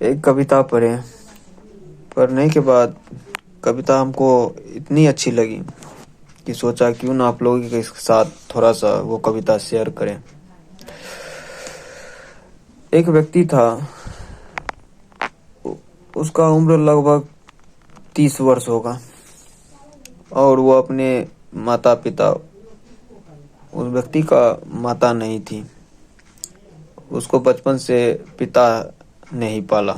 एक कविता पढ़ने के बाद कविता हमको इतनी अच्छी लगी कि सोचा क्यों ना आप लोगों के साथ थोड़ा सा वो कविता शेयर करें। एक व्यक्ति था, उसका उम्र लगभग 30 वर्ष होगा और वो अपने माता पिता, उस व्यक्ति का माता नहीं थी। उसको बचपन से पिता ने ही पाला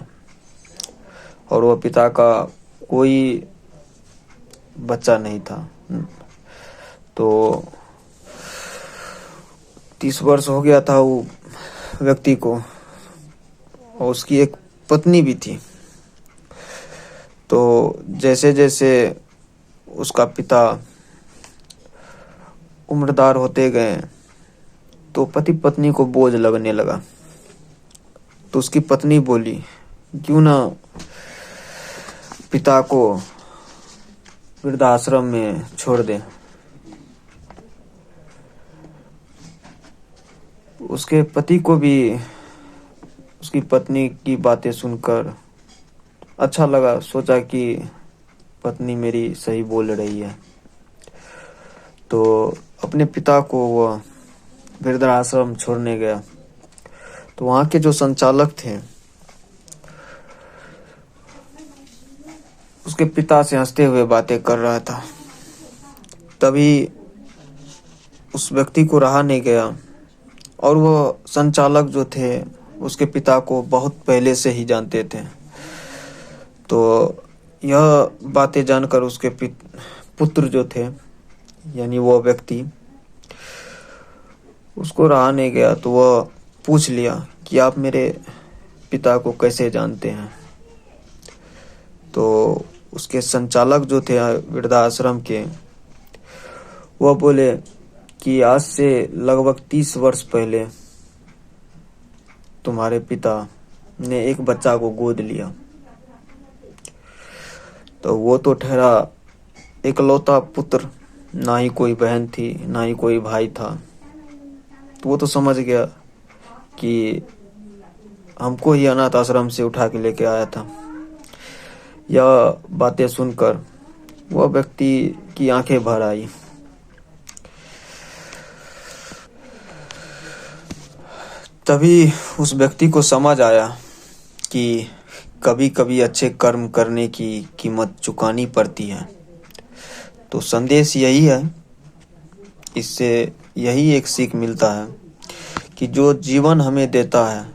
और वह पिता का कोई बच्चा नहीं था। तो 30 वर्ष हो गया था वो व्यक्ति को और उसकी एक पत्नी भी थी। तो जैसे जैसे उसका पिता उम्रदार होते गए तो पति पत्नी को बोझ लगने लगा। तो उसकी पत्नी बोली क्यों ना पिता को वृद्धाश्रम में छोड़ दे। उसके पति को भी उसकी पत्नी की बातें सुनकर अच्छा लगा। सोचा कि पत्नी मेरी सही बोल रही है। तो अपने पिता को वह वृद्धाश्रम छोड़ने गया। तो वहाँ के जो संचालक थे उसके पिता से हंसते हुए बातें कर रहा था। तभी उस व्यक्ति को रहा नहीं गया और वह संचालक जो थे उसके पिता को बहुत पहले से ही जानते थे। तो यह बातें जानकर उसके पुत्र जो थे, यानी वो व्यक्ति, उसको रहा नहीं गया। तो वह पूछ लिया कि आप मेरे पिता को कैसे जानते हैं। तो उसके संचालक जो थे वृद्धाश्रम के, वह बोले कि आज से लगभग 30 वर्ष पहले तुम्हारे पिता ने एक बच्चा को गोद लिया। तो वो तो ठहरा इकलौता पुत्र, ना ही कोई बहन थी ना ही कोई भाई था। तो वो तो समझ गया कि हमको ही अनाथ आश्रम से उठा के लेके आया था। यह बातें सुनकर वह व्यक्ति की आंखें भर आई। तभी उस व्यक्ति को समझ आया कि कभी कभी अच्छे कर्म करने की कीमत चुकानी पड़ती है। तो संदेश यही है, इससे यही एक सीख मिलता है कि जो जीवन हमें देता है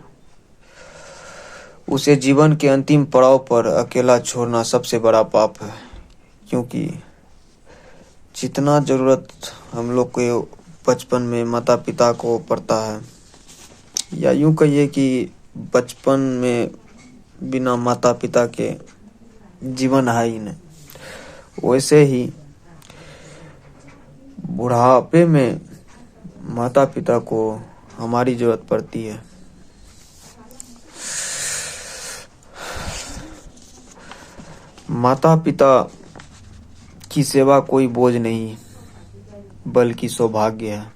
उसे जीवन के अंतिम पड़ाव पर अकेला छोड़ना सबसे बड़ा पाप है। क्योंकि जितना जरूरत हम लोग को बचपन में माता पिता को पड़ता है, या यूं कहिए कि बचपन में बिना माता पिता के जीवन है ही नहीं, वैसे ही बुढ़ापे में माता पिता को हमारी जरूरत पड़ती है। माता पिता की सेवा कोई बोझ नहीं बल्कि सौभाग्य है।